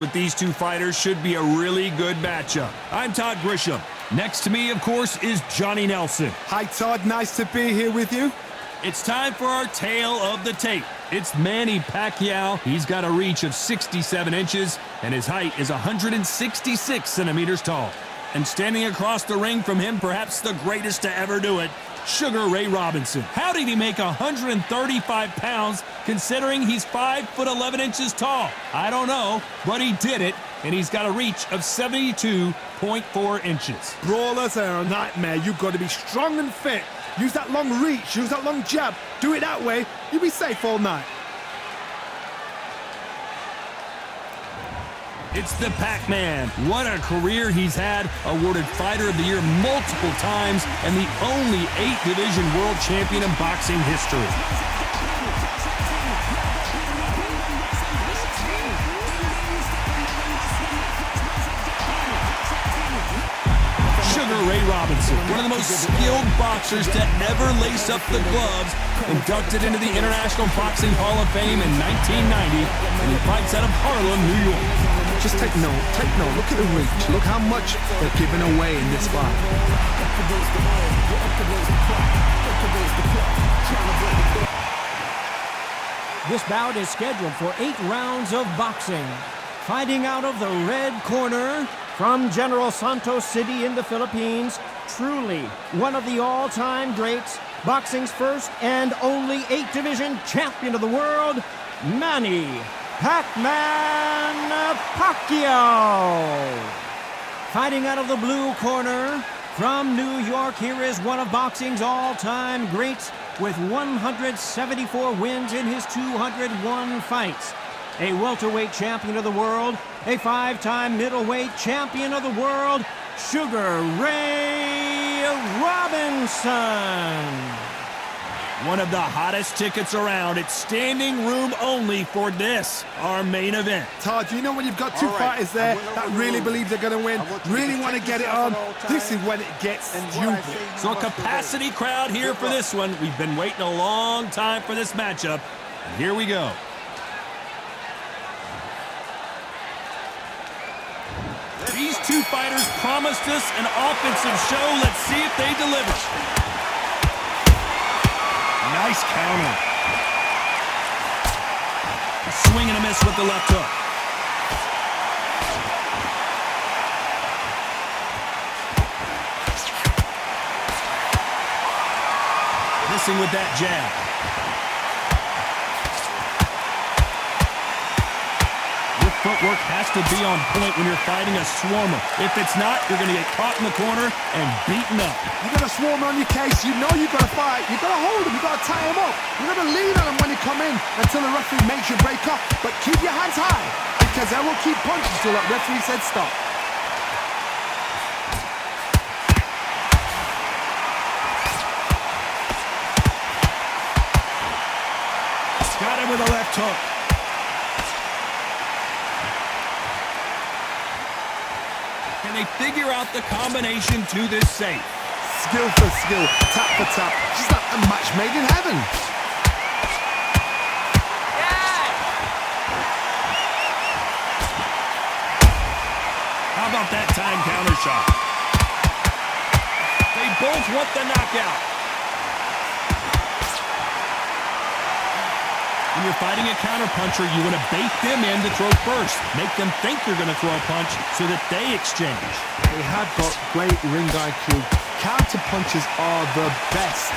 With these two fighters should be a really good matchup. I'm Todd Grisham. Next to me, of course, is Johnny Nelson. Hi, Todd. Nice to be here with you. It's time for our tale of the tape. It's Manny Pacquiao. He's got a reach of 67 inches, and his height is 166 centimeters tall. And standing across the ring from him, perhaps the greatest to ever do it, Sugar Ray Robinson. How did he make 135 pounds considering he's 5'11" tall? I don't know, but he did it, and he's got a reach of 72.4 inches. Brawlers are a nightmare. You've got to be strong and fit. Use that long reach, use that long jab. Do it that way, you'll be safe all night. It's the Pac-Man. What a career he's had. Awarded Fighter of the Year multiple times and the only 8-division world champion in boxing history. Sugar Ray Robinson, one of the most skilled boxers to ever lace up the gloves, inducted into the International Boxing Hall of Fame in 1990, and he fights out of Harlem, New York. Just take note, look at the reach, look how much they're giving away in this fight. This bout is scheduled for 8 rounds of boxing. Fighting out of the red corner, from General Santos City in the Philippines, truly one of the all-time greats, boxing's first and only 8-division champion of the world, Manny Pac-Man Pacquiao. Fighting out of the blue corner, from New York, here is one of boxing's all-time greats with 174 wins in his 201 fights. A welterweight champion of the world, a 5-time middleweight champion of the world, Sugar Ray Robinson. One of the hottest tickets around. It's standing room only for this, our main event. Todd, you know when you've got two fighters there that really believe they're going to win, really want to get it on, this is when it gets stupid. So a capacity crowd here for this one. We've been waiting a long time for this matchup, and here we go. These two fighters promised us an offensive show. Let's see if they deliver. Nice counter. A swing and a miss with the left hook. Missing with that jab. Your footwork has to be on point when you're fighting a swarmer. If it's not, you're going to get caught in the corner and beaten up. You got a swarmer on your case, you know you've got to fight, you've got to hold him, you've got to tie him up. You've got to lean on him when you come in until the referee makes you break up. But keep your hands high, because they will keep punching until that referee said stop. Got him with a left hook. Can they figure out the combination to this safe? Skill for skill, tap for tap. Just like a match made in heaven. How about that time counter shot? They both want the knockout. When you're fighting a counterpuncher, you want to bait them in to throw first. Make them think you're going to throw a punch so that they exchange. They have got great ring IQ. Counterpunches are the best.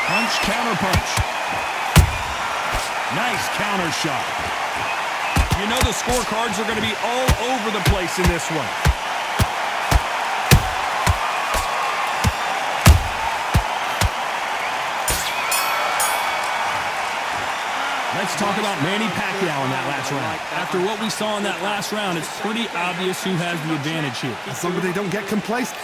Punch, counter punch. Nice counter shot. You know the scorecards are going to be all over the place in this one. Let's talk about Manny Pacquiao in that last round. After what we saw in that last round, it's pretty obvious who has the advantage here. As long as they don't get complacent.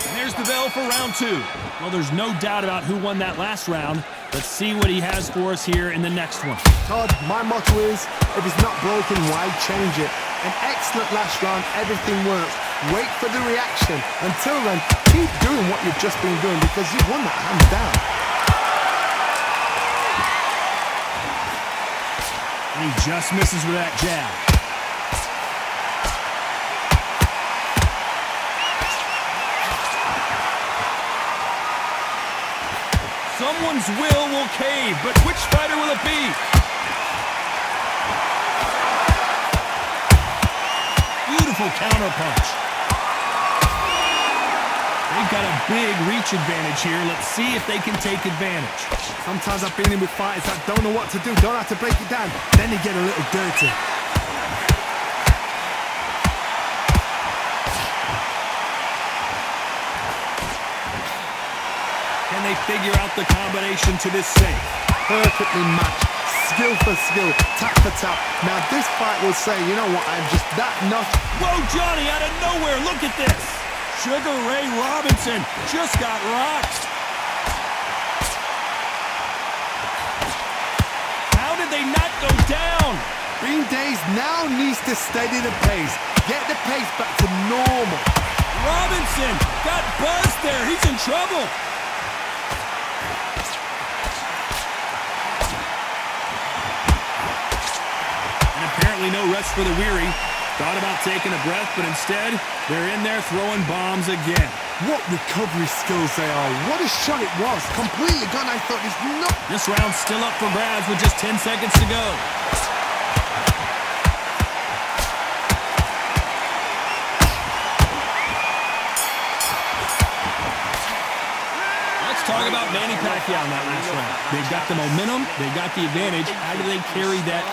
And there's the bell for round 2. Well, there's no doubt about who won that last round. Let's see what he has for us here in the next one. Todd, my motto is, if it's not broken, why change it? An excellent last round. Everything works. Wait for the reaction. Until then, keep doing what you've just been doing because you've won that hands down. And he just misses with that jab. Someone's will cave, but which fighter will it be? Beautiful counter punch. They've got a big reach advantage here. Let's see if they can take advantage. Sometimes I've been in with fighters that don't know what to do, don't have to break it down. Then they get a little dirty. Can they figure out the combination to this save? Perfectly matched. Skill for skill, tap for tap. Now this fight will say, you know what, I'm just that nut. Whoa, Johnny, out of nowhere, look at this. Sugar Ray Robinson just got rocked. How did they not go down? Bean Days now needs to steady the pace. Get the pace back to normal. Robinson got buzzed there. He's in trouble. Apparently no rest for the weary. Thought about taking a breath, but instead, they're in there throwing bombs again. What recovery skills they are. What a shot it was. Completely gone. I thought it's not. This round's still up for grabs with just 10 seconds to go. Let's talk about Manny Pacquiao in that last round. They've got the momentum. They've got the advantage. How do they carry that?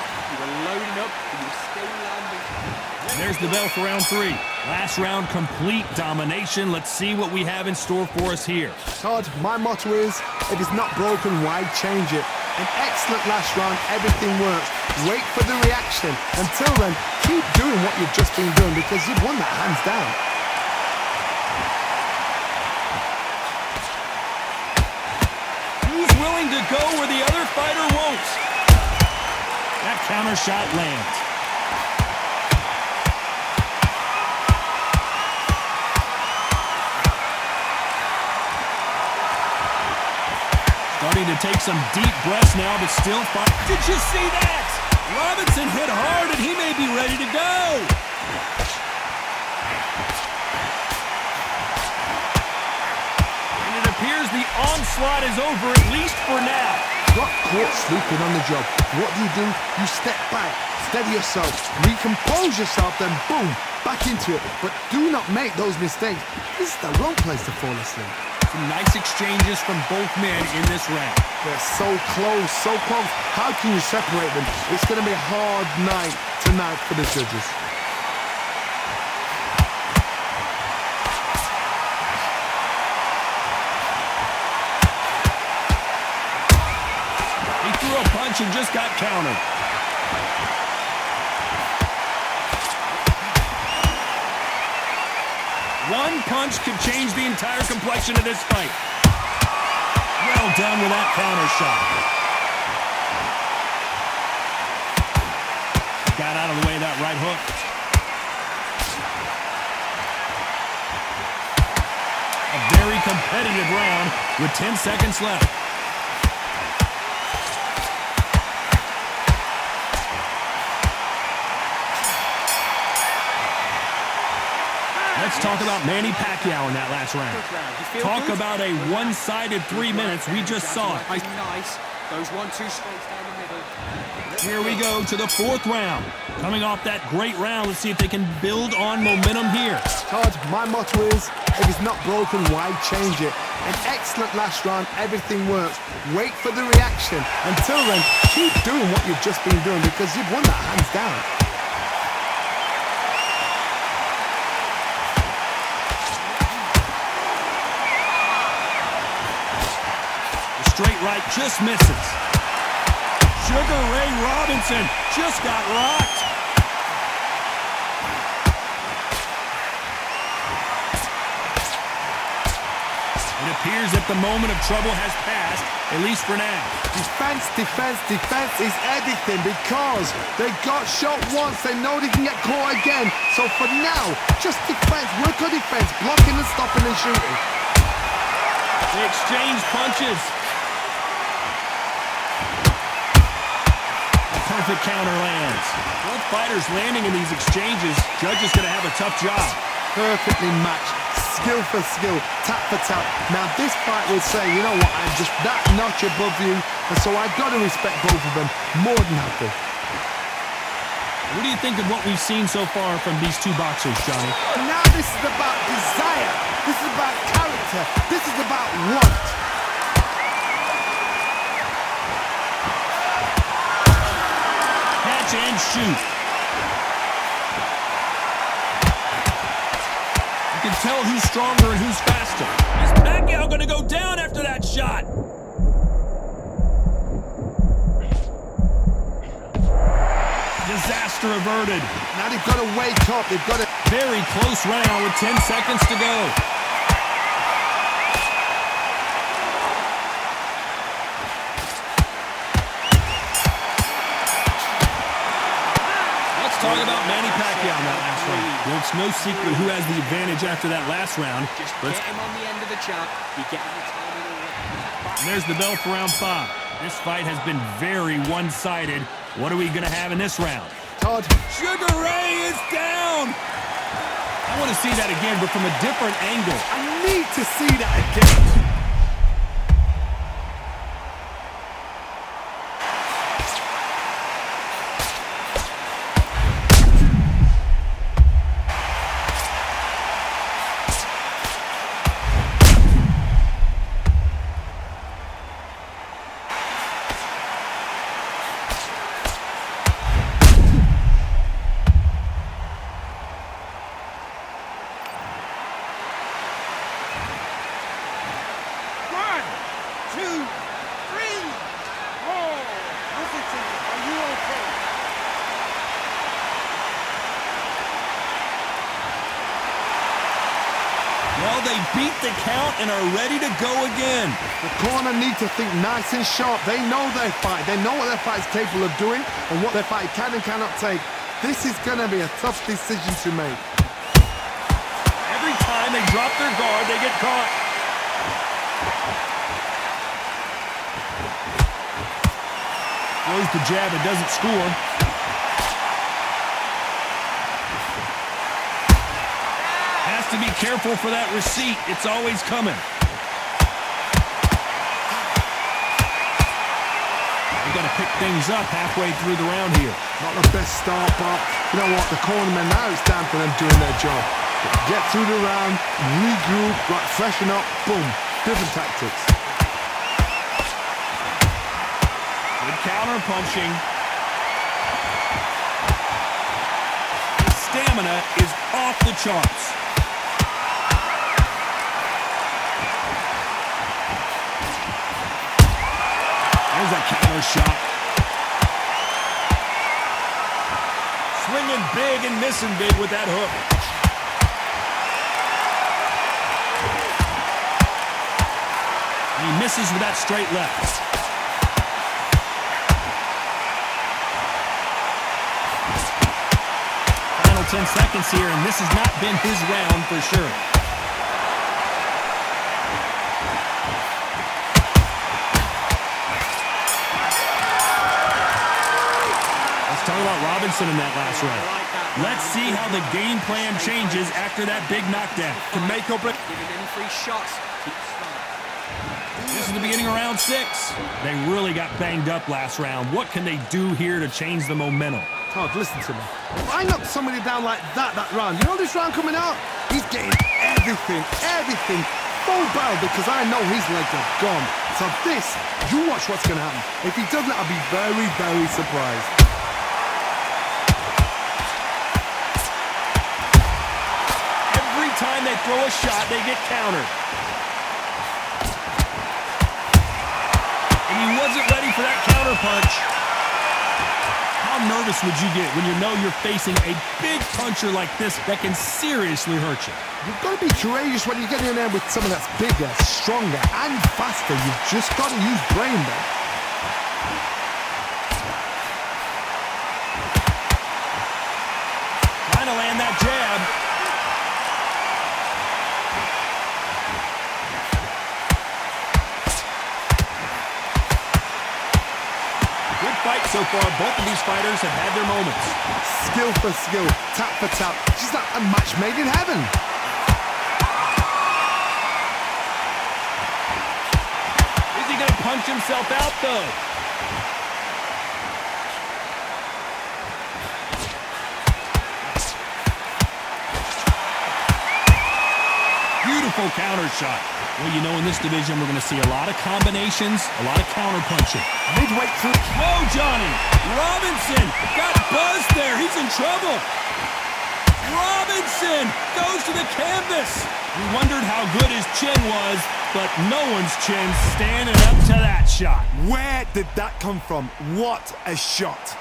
There's the bell for round 3. Last round, complete domination. Let's see what we have in store for us here. Todd, my motto is, if it's not broken, why change it? An excellent last round. Everything works. Wait for the reaction. Until then, keep doing what you've just been doing because you've won that hands down. Who's willing to go where the other fighter won't? That counter shot lands. Starting to take some deep breaths now, but still fight. Did you see that? Robinson hit hard, and he may be ready to go. And it appears the onslaught is over, at least for now. Got caught sleeping on the job. What do? You step back, steady yourself, recompose yourself, then boom, back into it. But do not make those mistakes. This is the wrong place to fall asleep. Some nice exchanges from both men in this round. They're so close, so close. How can you separate them? It's going to be a hard night tonight for the judges. He threw a punch and just got countered. One punch could change the entire complexion of this fight. Well done with that counter shot. Got out of the way of that right hook. A very competitive round with 10 seconds left. Let's talk about Manny Pacquiao in that last round. Talk about a one-sided 3 minutes. We just saw it. Nice. Those 1-2 straights down the middle. Here we go to the 4th round. Coming off that great round, let's see if they can build on momentum here. Todd, my motto is, if it's not broken, why change it? An excellent last round. Everything works. Wait for the reaction. Until then, keep doing what you've just been doing because you've won that hands down. Straight right just misses. Sugar Ray Robinson just got rocked. It appears that the moment of trouble has passed, at least for now. Defense, defense, defense is everything because they got shot once. They know they can get caught again. So for now, just defense, work on defense, blocking and stopping and shooting. They exchange punches. A perfect counter lands. Both fighters landing in these exchanges. Judge is going to have a tough job. Perfectly matched, skill for skill, tap for tap. Now this fight will say, you know what, I'm just that notch above you, and so I've got to respect both of them more than happy. What do you think of what we've seen so far from these two boxers, Johnny? Now this is about desire, this is about character, this is about want. Catch and shoot. You can tell who's stronger and who's faster. Is Pacquiao going to go down after that shot? Disaster averted. Now they've got to wake up, they've got to... Very close round with 10 seconds to go. Let's talk about Manny Pacquiao in that last round. Well, it's no secret who has the advantage after that last round. Just get him on the end of the jab. You get him the timing already. And there's the bell for round 5. This fight has been very one-sided. What are we going to have in this round? Todd. Sugar Ray is down! I want to see that again, but from a different angle. I need to see that again. Well, they beat the count and are ready to go again. The corner need to think nice and sharp. They know their fight. They know what their fight is capable of doing and what their fight can and cannot take. This is going to be a tough decision to make. Every time they drop their guard, they get caught. Throws the jab and doesn't score. Has to be careful for that receipt. It's always coming. We've got to pick things up halfway through the round here. Not the best start, but you know what? The cornermen, now it's time for them doing their job. Get through the round, regroup, right, freshen up, boom. Different tactics. Good counter punching. His stamina is off the charts. There's a counter shot. Swinging big and missing big with that hook. And he misses with that straight left. Final 10 seconds here, and this has not been his round for sure. Talk about Robinson in that last round. Let's see how the game plan changes after that big knockdown. Can make up it. Give him any free shots. Keep strong. This is the beginning of round 6. They really got banged up last round. What can they do here to change the momentum? Todd, listen to me. If I knock somebody down like that round, you know this round coming out? He's getting everything full barrel because I know his legs are gone. So this, you watch what's going to happen. If he doesn't, I'll be very, very surprised. Time they throw a shot, they get countered. And he wasn't ready for that counter punch. How nervous would you get when you know you're facing a big puncher like this that can seriously hurt you? You've got to be courageous when you get in there with someone that's bigger, stronger, and faster. You've just got to use brain there. Trying to land that jab. Good fight so far. Both of these fighters have had their moments. Skill for skill, tap for tap. Just like a match made in heaven. Is he going to punch himself out, though? Beautiful counter shot. Well, you know, in this division, we're going to see a lot of combinations, a lot of counter punching. Midway through. Whoa, Johnny! Robinson got buzzed there. He's in trouble. Robinson goes to the canvas. We wondered how good his chin was, but no one's chin standing up to that shot. Where did that come from? What a shot.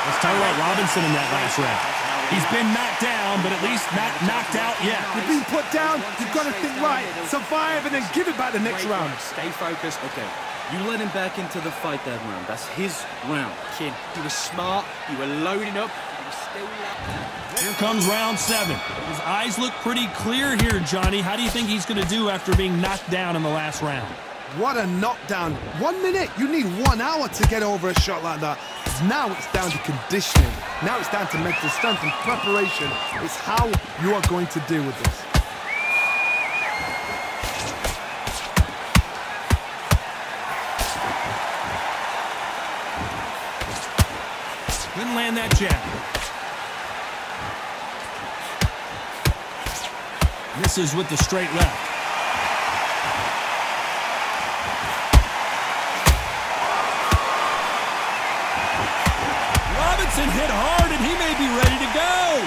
Let's talk about Robinson in that last round. He's been knocked down, but at least not knocked out yet. You've been put down, you've got to think right, survive, and then give it back the next round. Stay focused. Okay, you let him back into the fight that round. That's his round, kid. You were smart, you were loading up, you were still Here comes round 7. His eyes look pretty clear here, Johnny. How do you think he's going to do after being knocked down in the last round? What a knockdown. 1 minute, you need 1 hour to get over a shot like that. Now it's down to conditioning. Now it's down to mental strength and preparation. It's how you are going to deal with this. Couldn't land that jab. Misses with the straight left. Robinson hit hard, and he may be ready to go.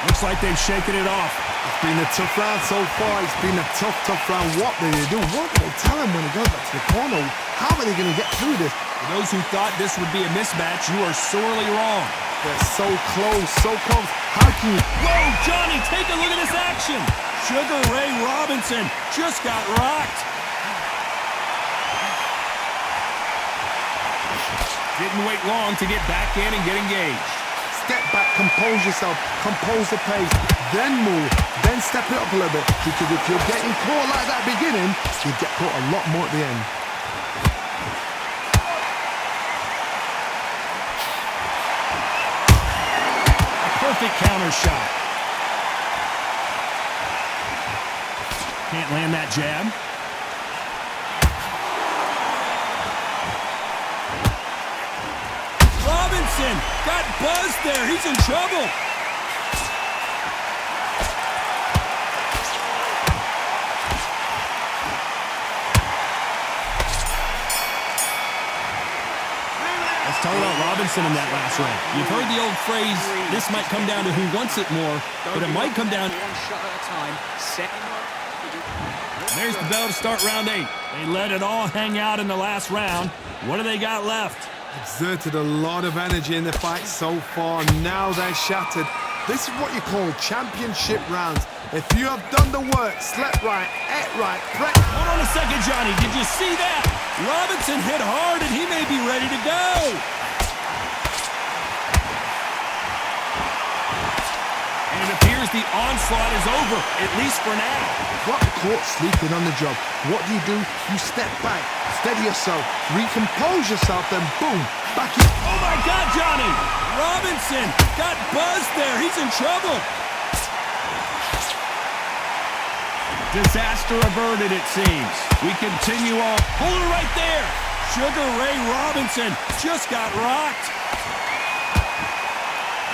Looks like they've shaken it off. It's been a tough round so far. It's been a tough round. What do they do? What do they tell him when he goes back to the corner? How are they going to get through this? For those who thought this would be a mismatch, you are sorely wrong. They're so close, so close. How can you... Whoa, Johnny, take a look at this action. Sugar Ray Robinson just got rocked. Didn't wait long to get back in and get engaged. Step back, compose yourself, compose the pace, then move, then step it up a little bit. Because if you're getting caught like that beginning, you get caught a lot more at the end. A perfect counter shot. Can't land that jab. Robinson got buzzed there. He's in trouble. Let's talk about Robinson in that last round. You've heard the old phrase, this might come down to who wants it more, but it might come down... one shot at a time. Set him up. There's the bell to start round 8. They let it all hang out in the last round. What do they got left? Exerted a lot of energy in the fight so far. Now they're shattered. This is what you call championship rounds. If you have done the work, slept right, ate right, Hold on a second, Johnny. Did you see that? Robinson hit hard, and he may be ready to go. And it appears the onslaught is over, at least for now. Got caught sleeping on the job. What do? You step back, steady yourself, recompose yourself, then boom, back in. Oh my God, Johnny! Robinson got buzzed there. He's in trouble. Disaster averted, it seems. We continue on. Hold it right there. Sugar Ray Robinson just got rocked.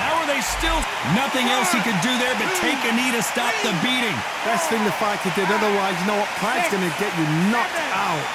How are they still? Nothing else he could do there but take a knee to stop the beating. Best thing the fighter did, otherwise you know what, pride's gonna get you knocked out.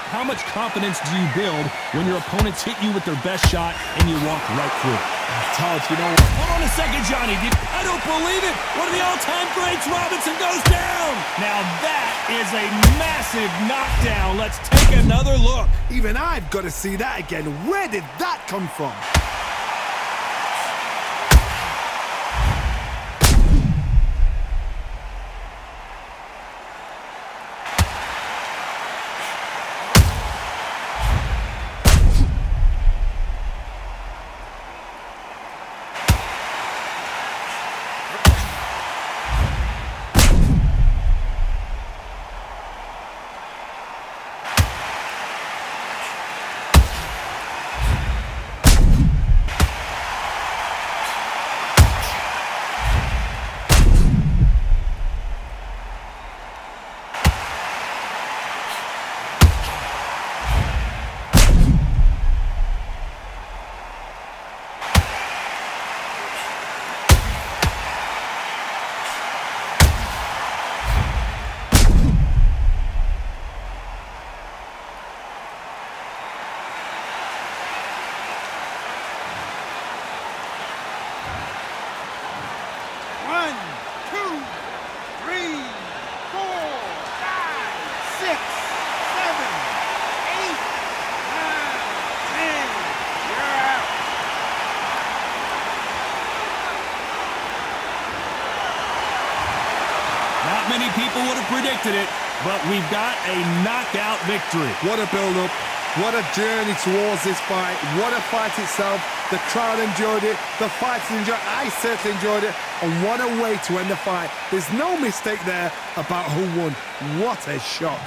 How much confidence do you build when your opponents hit you with their best shot and you walk right through it? Todd, you know. Hold on a second, Johnny. I don't believe it. One of the all-time greats, Robinson, goes down. Now that is a massive knockdown. Let's take another look. Even I've got to see that again. Where did that come from? Many people would have predicted it, but we've got a knockout victory. What a build-up. What a journey towards this fight. What a fight itself. The crowd enjoyed it. The fighters enjoyed it. I certainly enjoyed it. And what a way to end the fight. There's no mistake there about who won. What a shot.